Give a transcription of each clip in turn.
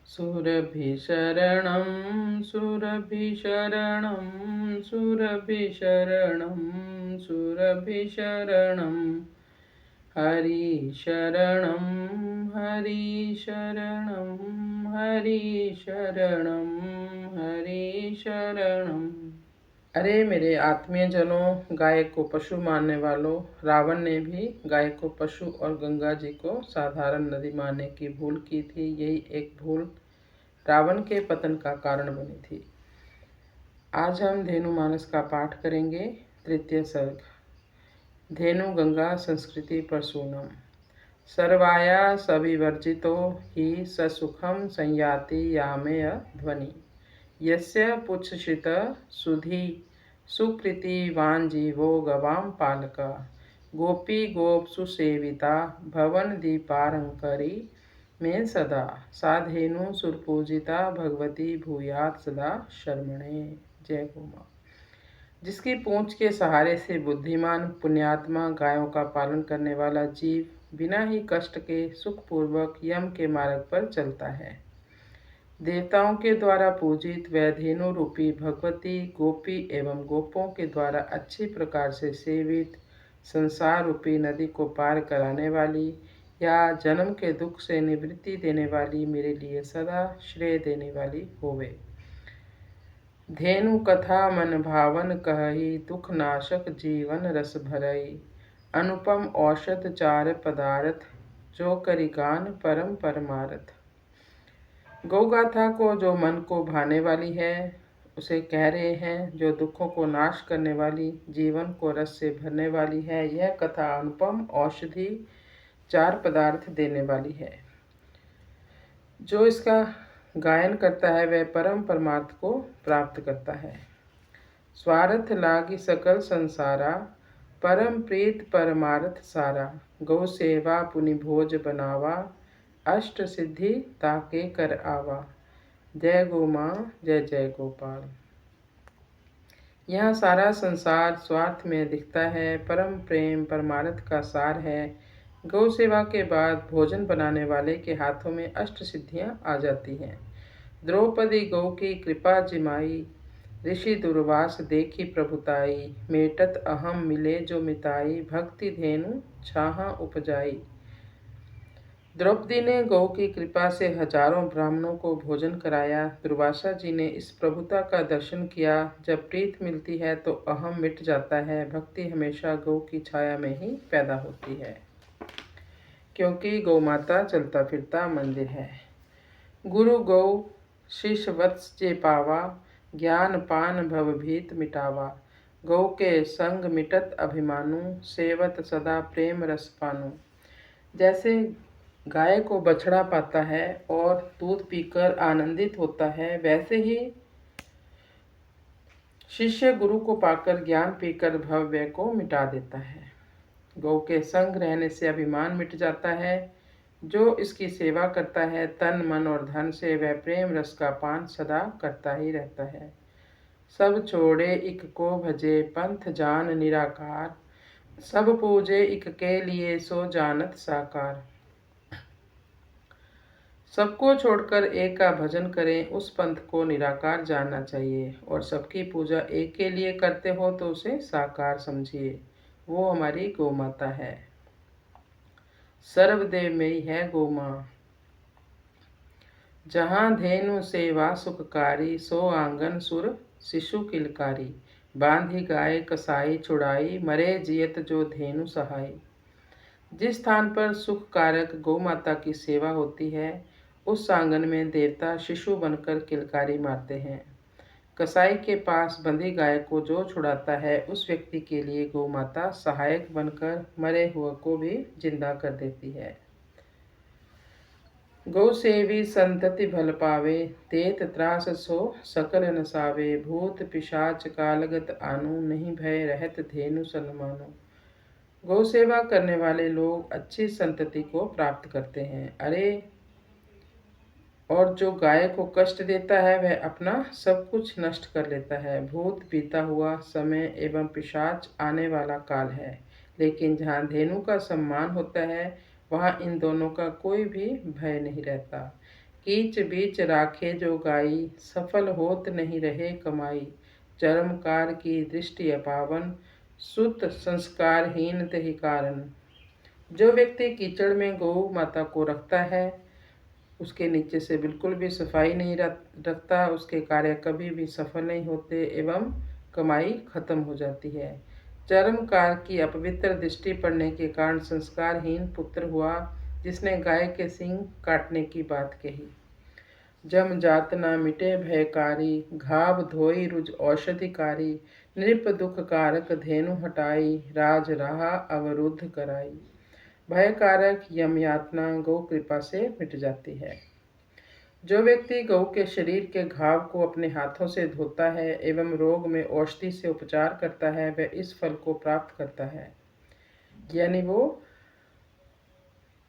सुरभिशरणं सुरभिशरणं सुरभिशरणं सुरभिशरणं हरिशरणं हरिशरणं हरिशरणं हरिशरणं। अरे मेरे आत्मीय जनों, गाय को पशु मानने वालों, रावण ने भी गाय को पशु और गंगा जी को साधारण नदी मानने की भूल की थी। यही एक भूल रावण के पतन का कारण बनी थी। आज हम धेनु मानस का पाठ करेंगे। तृतीय सर्ग। धेनु गंगा संस्कृति प्रसूनम। सर्वाया सविवर्जितो हि ससुखम संयाति यामेय ध्वनि। यस्य पुच्छ्रित सुधी सुकृतिवान जीवो गवाम पालका। गोपी गोप सुसेविता भवन दीपारंकरी में सदा। साधेनु सुरपूजिता भगवती भूयात सदा शर्मणे। जय गो माँ। जिसकी पूंछ के सहारे से बुद्धिमान पुण्यात्मा गायों का पालन करने वाला जीव बिना ही कष्ट के सुखपूर्वक यम के मार्ग पर चलता है। देवताओं के द्वारा पूजित वह धेनु रूपी भगवती गोपी एवं गोपों के द्वारा अच्छी प्रकार से सेवित संसार रूपी नदी को पार कराने वाली या जन्म के दुख से निवृत्ति देने वाली मेरे लिए सदा श्रेय देने वाली होवे। धेनु कथा मन भावन कहई दुख नाशक जीवन रस भरई। अनुपम औषध चार पदार्थ जो करि गान परम परमार्थ। गौगाथा को जो मन को भाने वाली है उसे कह रहे हैं, जो दुखों को नाश करने वाली जीवन को रस से भरने वाली है। यह कथा अनुपम औषधि चार पदार्थ देने वाली है। जो इसका गायन करता है वह परम परमार्थ को प्राप्त करता है। स्वार्थ लागी सकल संसारा परम प्रीत परमार्थ सारा। गौ सेवा पुनि भोज बनावा अष्ट सिद्धि ताके कर आवा। जय गो माँ, जय जय गोपाल। यह सारा संसार स्वार्थ में दिखता है, परम प्रेम परमार्थ का सार है। गौ सेवा के बाद भोजन बनाने वाले के हाथों में अष्ट सिद्धियां आ जाती हैं। द्रौपदी गौ की कृपा जिमाई ऋषि दुर्वास देखी प्रभुताई। मेटत अहम मिले जो मिताई भक्ति धेनु छाहा उपजाई। द्रौपदी ने गौ की कृपा से हजारों ब्राह्मणों को भोजन कराया। दुर्वासा जी ने इस प्रभुता का दर्शन किया। जब प्रीत मिलती है तो अहम मिट जाता है। भक्ति हमेशा गौ की छाया में ही पैदा होती है, क्योंकि गौ माता चलता फिरता मंदिर है। गुरु गौ शिष्य वत्स जे पावा ज्ञान पान भवभीत मिटावा। गौ के संग मिटत अभिमानु सेवत सदा प्रेम रस पानु। जैसे गाय को बछड़ा पाता है और दूध पीकर आनंदित होता है, वैसे ही शिष्य गुरु को पाकर ज्ञान पीकर भव्य को मिटा देता है। गौ के संग रहने से अभिमान मिट जाता है। जो इसकी सेवा करता है तन मन और धन से वह प्रेम रस का पान सदा करता ही रहता है। सब छोड़े इक को भजे पंथ जान निराकार। सब पूजे इक के लिए सो जानत साकार। सबको छोड़कर एक का भजन करें, उस पंथ को निराकार जानना चाहिए। और सबकी पूजा एक के लिए करते हो तो उसे साकार समझिए। वो हमारी गौ माता है। सर्वदेव में ही है गौ माँ। जहाँ धेनु सेवा सुखकारी सो आंगन सुर शिशु किलकारी। बांधी गाय कसाई छुड़ाई मरे जियत जो धेनु सहाय। जिस स्थान पर सुख कारक गौ माता की सेवा होती है उस आंगन में देवता शिशु बनकर किलकारी मारते हैं। कसाई के पास बंधी गाय को जो छुड़ाता है उस व्यक्ति के लिए गौ माता सहायक बनकर मरे हुए को भी जिंदा कर देती है। गौ सेवी संतति भल पावे तेत त्रास सो सकल नसावे। भूत पिशाच कालगत आनु नहीं भय रहत धेनु सन्मानो। गौ सेवा करने वाले लोग अच्छी संतति को प्राप्त करते हैं। अरे और जो गाय को कष्ट देता है वह अपना सब कुछ नष्ट कर लेता है। भूत बीता हुआ समय एवं पिशाच आने वाला काल है, लेकिन जहाँ धेनु का सम्मान होता है वहाँ इन दोनों का कोई भी भय नहीं रहता, कीच बीच राखे जो गाई, सफल होत नहीं रहे कमाई। चरमकार की दृष्टि अपावन, सुत संस्कारहीन तहि कारण। जो व्यक्ति कीचड़ में गौ माता को रखता है, उसके नीचे से बिल्कुल भी सफाई नहीं रखता, उसके कार्य कभी भी सफल नहीं होते एवं कमाई खत्म हो जाती है। चरमकार की अपवित्र दृष्टि पड़ने के कारण संस्कारहीन पुत्र हुआ, जिसने गाय के सींग काटने की बात कही। जम जात न मिटे भयकारी, घाव धोई रुज औषधिकारी। नृप दुख कारक धेनु हटाई, राज रहा अवरुद्ध कराई। भयकारक यम यातना गौ कृपा से मिट जाती है। जो व्यक्ति गौ के शरीर के घाव को अपने हाथों से धोता है एवं रोग में औषधि से उपचार करता है, वह इस फल को प्राप्त करता है, यानी वो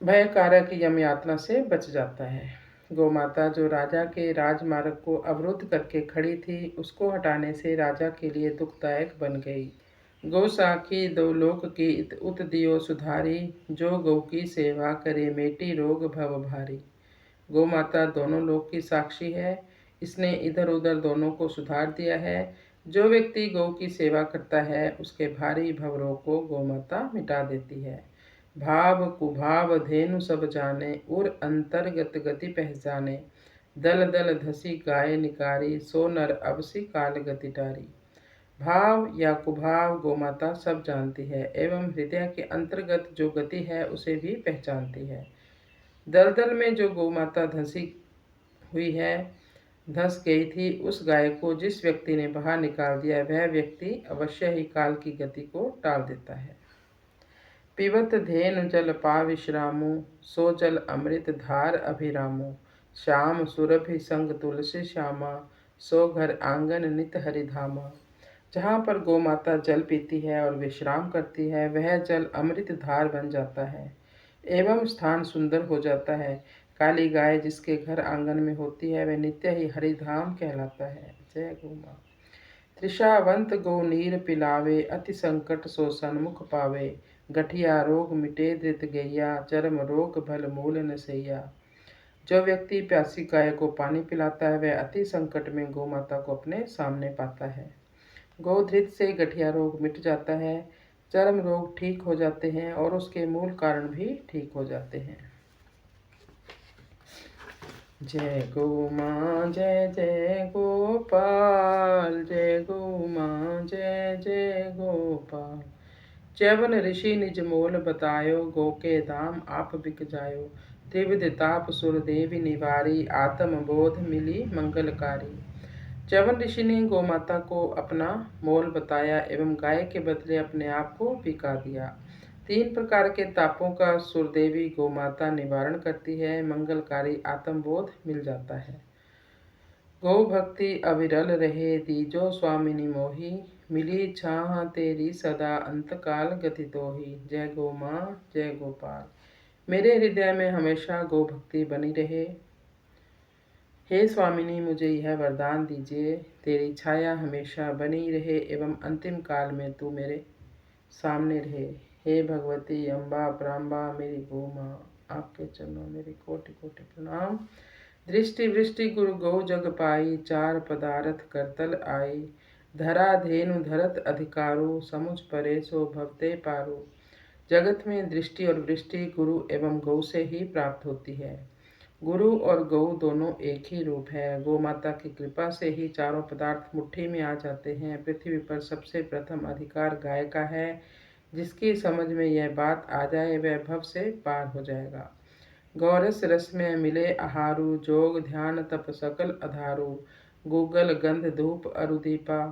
भयकारक यम यातना से बच जाता है। गौ माता जो राजा के राजमार्ग को अवरुद्ध करके खड़ी थी, उसको हटाने से राजा के लिए दुखदायक बन गई। गौ साखी दो लोक की उत दियो सुधारी, जो गौ की सेवा करे मेटी रोग भव भारी। गौ माता दोनों लोक की साक्षी है, इसने इधर उधर दोनों को सुधार दिया है। जो व्यक्ति गौ की सेवा करता है, उसके भारी भवरों को गौ माता मिटा देती है। भाव कुभाव धेनु सब जाने, उर अंतर्गत गति पहचाने। दल दल धसी गाय निकारी, सो नर अबसी काल गति टारी। भाव या कुभाव गौ माता सब जानती है एवं हृदय के अंतर्गत जो गति है उसे भी पहचानती है। दलदल में जो गौ माता धंस गई थी, उस गाय को जिस व्यक्ति ने बाहर निकाल दिया, वह व्यक्ति अवश्य ही काल की गति को टाल देता है। पिबत धेनु जल पा विश्रामो, सो जल अमृत धार अभिरामो। श्याम सुरभि संग तुलसी श्यामा, सो घर आंगन नित हरिधामा। जहाँ पर गौ माता जल पीती है और विश्राम करती है, वह जल अमृत धार बन जाता है एवं स्थान सुंदर हो जाता है। काली गाय जिसके घर आंगन में होती है, वह नित्य ही हरिधाम कहलाता है। जय गौ माँ। त्रिषावंत गो नीर पिलावे, अति संकट सो सन्मुख पावे। गठिया रोग मिटे धृत गैया, चरम रोग भल मूल नसैया। जो व्यक्ति प्यासी गाय को पानी पिलाता है, वह अति संकट में गौ माता को अपने सामने पाता है। गोधृत से गठिया रोग मिट जाता है, चर्म रोग ठीक हो जाते हैं और उसके मूल कारण भी ठीक हो जाते हैं। जय गौ माँ जय जय गोपाल, जय गौ माँ जय जय गोपाल। च्यवन ऋषि निज मोल बतायो, गो के दाम आप बिक जायो। त्रिविध ताप सुर देवी निवारी, आत्म बोध मिली मंगलकारी। च्यवन ऋषि ने गौ माता को अपना मोल बताया एवं गाय के बदले अपने आप को बिका दिया। 3 प्रकार के तापों का सुरदेवी गौ माता निवारण करती है, मंगलकारी आत्मबोध मिल जाता है। गौ भक्ति अविरल रहे, दीजो स्वामिनी मोही। मिली छाह तेरी सदा, अंतकाल गति तोही। जय गौ माँ जय गोपाल। मेरे हृदय में हमेशा गौ भक्ति बनी रहे। हे स्वामिनी, मुझे यह वरदान दीजिए, तेरी छाया हमेशा बनी रहे एवं अंतिम काल में तू मेरे सामने रहे। हे भगवती अम्बा प्राम्बा मेरी गौ माँ, आपके चरणों मेरी कोटि कोटि प्रणाम। दृष्टि वृष्टि गुरु गौ जग पाई, 4 पदार्थ करतल आई। धरा धेनु धरत अधिकारो, समुझ परे सो भवते पारो। जगत में दृष्टि और वृष्टि गुरु एवं गौ से ही प्राप्त होती है। गुरु और गौ दोनों एक ही रूप है। गौ माता की कृपा से ही चारों पदार्थ मुट्ठी में आ जाते हैं। पृथ्वी पर सबसे प्रथम अधिकार गाय का है। जिसकी समझ में यह बात आ जाए, वह भव से पार हो जाएगा। गौरस रस में मिले आहारू, जोग ध्यान तप सकल अधारू। गूगल गंध धूप अरुदीपा,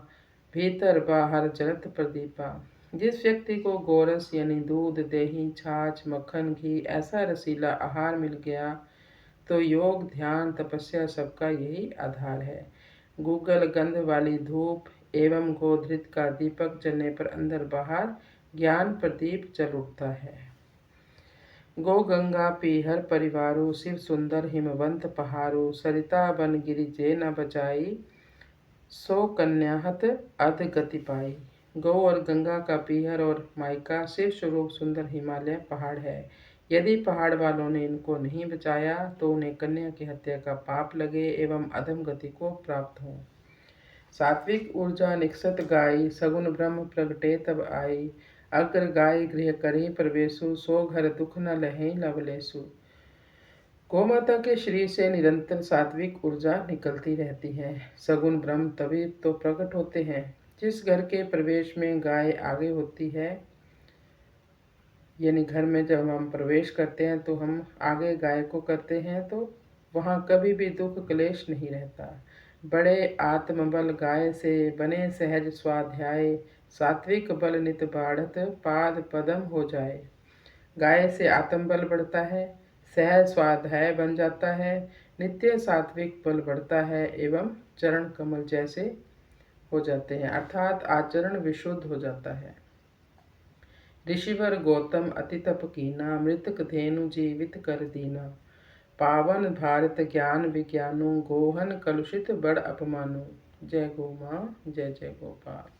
भीतर बाहर जलत प्रदीपा। जिस व्यक्ति को गोरस यानी दूध दही छाछ मक्खन घी ऐसा रसीला आहार मिल गया, तो योग ध्यान तपस्या सबका यही आधार है। गूगल गंध वाली धूप एवं गोधृत का दीपक जलने पर अंदर बाहर ज्ञान प्रदीप जल उठता है। गो गंगा पीहर परिवारो, शिव सुंदर हिमवंत पहारो। सरिता बन गिरि जे न बचाई, सो कन्याहत अध गति पाई। गौ और गंगा का पीहर और मायका शिव स्वरूप सुंदर हिमालय पहाड़ है। यदि पहाड़ वालों ने इनको नहीं बचाया तो उन्हें कन्या की हत्या का पाप लगे एवं अधम गति को प्राप्त हो। सात्विक ऊर्जा निक्षत गाई, सगुन ब्रह्म प्रगटे तब आई। अग्र गाय गृह करे प्रवेशु, सो घर दुख न लहे लवलेशु। गोमाता के शरीर से निरंतर सात्विक ऊर्जा निकलती रहती है। सगुन ब्रह्म तभी तो प्रकट होते हैं। जिस घर के प्रवेश में गाय आगे होती है, यानी घर में जब हम प्रवेश करते हैं तो हम आगे गाय को करते हैं, तो वहाँ कभी भी दुख क्लेश नहीं रहता। बड़े आत्मबल गाय से बने सहज स्वाध्याय, सात्विक बल नित बाढ़त पाद पदम हो जाए। गाय से आत्मबल बढ़ता है, सहज स्वाध्याय बन जाता है, नित्य सात्विक बल बढ़ता है एवं चरण कमल जैसे हो जाते हैं, अर्थात आचरण विशुद्ध हो जाता है। ऋषिवर गौतम अति तप कीना, मृतक धेनु जीवित कर दीना। पावन भारत ज्ञान विज्ञानु, गोहन कलुषित बड़ अपमानु। जय गो माँ, जय जय गोपाल।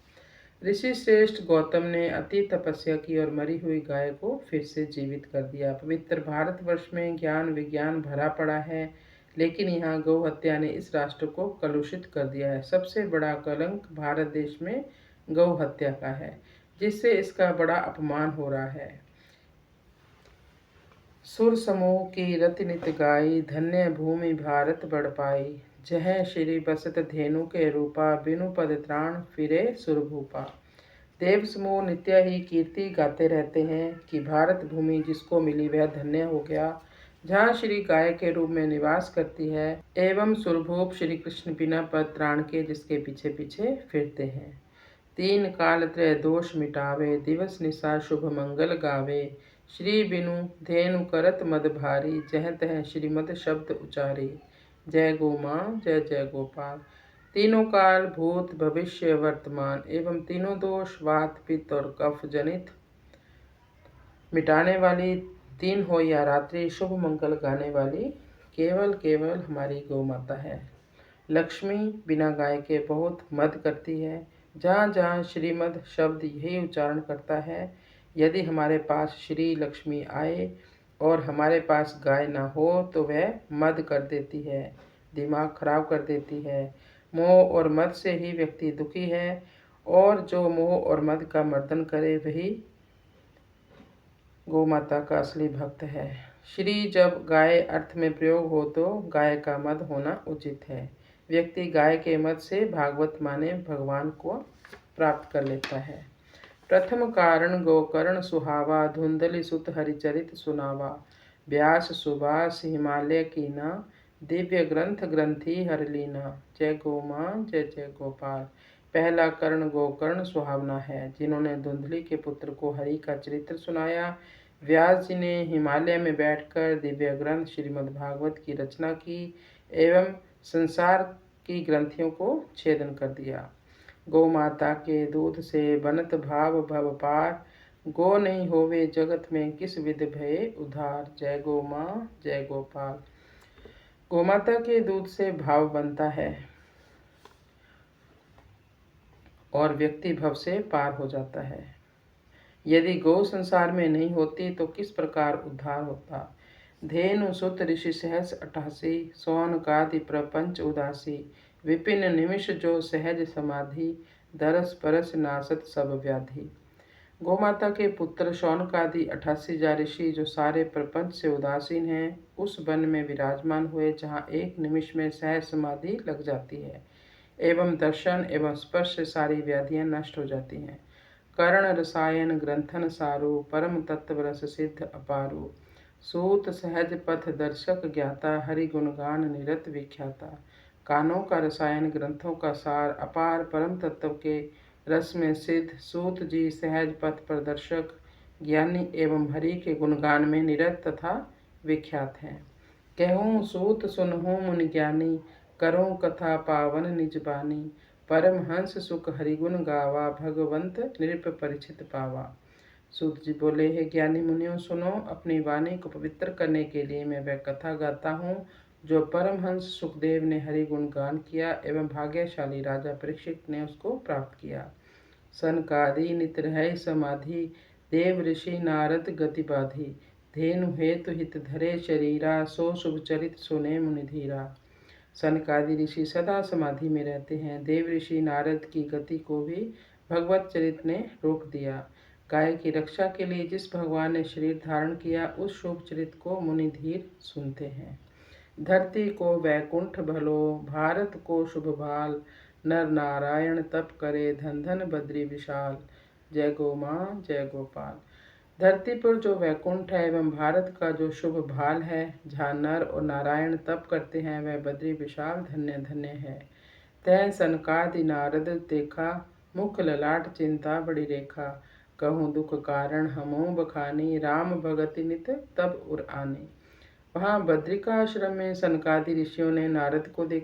ऋषि श्रेष्ठ गौतम ने अति तपस्या की और मरी हुई गाय को फिर से जीवित कर दिया। पवित्र भारतवर्ष में ज्ञान विज्ञान भरा पड़ा है, लेकिन यहाँ गौ हत्या ने इस राष्ट्र को कलुषित कर दिया है। सबसे बड़ा कलंक भारत देश में गौ हत्या का है, जिससे इसका बड़ा अपमान हो रहा है। सुर समूह की रति नित गाई, धन्य भूमि भारत बढ़ पाई। जय श्री बसत धेनु के रूपा, बिनु पद त्राण फिरे सुरभूपा। देव समूह नित्य ही कीर्ति गाते रहते हैं कि भारत भूमि जिसको मिली वह धन्य हो गया, जहाँ श्री गाय के रूप में निवास करती है, एवं सुरभूप श्री कृष्ण बिना पद त्राण के जिसके पीछे पीछे फिरते हैं। तीन काल त्रय दोष मिटावे, दिवस निशा शुभ मंगल गावे। श्री बिनु धेनु करत मद भारी, जह तह श्रीमद शब्द उचारी। जय गो माँ, जय जय गोपाल। तीनों काल भूत भविष्य वर्तमान एवं तीनों दोष वात पित्त और कफ जनित मिटाने वाली, दिन हो या रात्रि शुभ मंगल गाने वाली केवल केवल हमारी गौ माता है। लक्ष्मी बिना गाय के बहुत मद करती है। जहाँ जहाँ श्रीमद शब्द यही उच्चारण करता है, यदि हमारे पास श्री लक्ष्मी आए और हमारे पास गाय ना हो तो वह मद कर देती है, दिमाग खराब कर देती है। मोह और मद से ही व्यक्ति दुखी है, और जो मोह और मद का मर्दन करे वही गौ माता का असली भक्त है। श्री जब गाय अर्थ में प्रयोग हो तो गाय का मद होना उचित है। व्यक्ति गाय के मद से भागवत माने भगवान को प्राप्त कर लेता है। प्रथम कारण गोकर्ण सुहावा, धुंधली सुत हरिचरित सुनावा। व्यास सुभाष हिमालय कीना, दिव्य ग्रंथ ग्रंथि हर लीना। जय गो माँ, जय जय गोपाल। पहला कर्ण गोकर्ण सुहावना है, जिन्होंने धुंधली के पुत्र को हरि का चरित्र सुनाया। व्यास जी ने हिमालय में बैठकर दिव्य ग्रंथ श्रीमद् भागवत की रचना की एवं संसार की ग्रंथियों को छेदन कर दिया। गौ माता के दूध से बनत भाव भव पार, गो नहीं होवे जगत में किस विध भये उधार। जय गो माँ, जय गोपाल। गौ माता के दूध से भाव बनता है और व्यक्ति भव से पार हो जाता है। यदि गौ संसार में नहीं होती तो किस प्रकार उद्धार होता। धेनु सुत ऋषि सहस 88, सोन कादि प्रपंच उदासी। विपिन निमिष जो सहज समाधि, दरस परस नासत सब व्याधि। गोमाता के पुत्र शौनकादि 88 ऋषि जो सारे प्रपंच से उदासीन हैं, उस वन में विराजमान हुए जहाँ एक निमिष में सहज समाधि लग जाती है एवं दर्शन एवं स्पर्श से सारी व्याधियां नष्ट हो जाती हैं। कर्ण रसायन ग्रंथन सारु, परम तत्व रस सिद्ध अपारु। सूत सहज पथ दर्शक ज्ञाता, हरि गुणगान निरत विख्याता। कानों का रसायन ग्रंथों का सार, अपार परम तत्व के रस में सिद्ध सूत जी सहज पथ प्रदर्शक ज्ञानी एवं हरि के गुणगान में निरत तथा विख्यात हैं। कहूँ सूत सुनहूँ मुनि ज्ञानी, करूँ कथा पावन निज बानी। परम हंस सुख हरिगुण गावा, भगवंत नृप परिचित पावा। सूत जी बोले, हे ज्ञानी मुनियों सुनो, अपनी वाणी को पवित्र करने के लिए मैं वह कथा गाता हूँ जो परमहंस सुखदेव ने हरि गुणगान किया एवं भाग्यशाली राजा परीक्षित ने उसको प्राप्त किया। सनकादि नित रहे समाधि, देव ऋषि नारद गति बाधी। धेनु हेतु हित धरे शरीरा, सो शुभ चरित सुने मुनि धीरा। सनकादि ऋषि सदा समाधि में रहते हैं। देव ऋषि नारद की गति को भी भगवत चरित ने रोक दिया। गाय की रक्षा के लिए जिस भगवान ने शरीर धारण किया, उस शुभ चरित को मुनि धीर सुनते हैं। धरती को वैकुंठ भलो, भारत को शुभ भाल, नर नारायण तप करे, धन धन बद्री विशाल। जय गो माँ जय गोपाल। धरती पर जो वैकुंठ है एवं भारत का जो शुभ भाल है, जहाँ नर और नारायण तप करते हैं, वह बद्री विशाल धन्य धन्य है। तह सनकादि नारद देखा, मुख ललाट चिंता बड़ी रेखा। कहूँ दुख कारण हमो बखानी, राम भगति नित तब उर आने। वहाँ बद्रिका आश्रम में सनकादि ऋषियों ने नारद को देखा।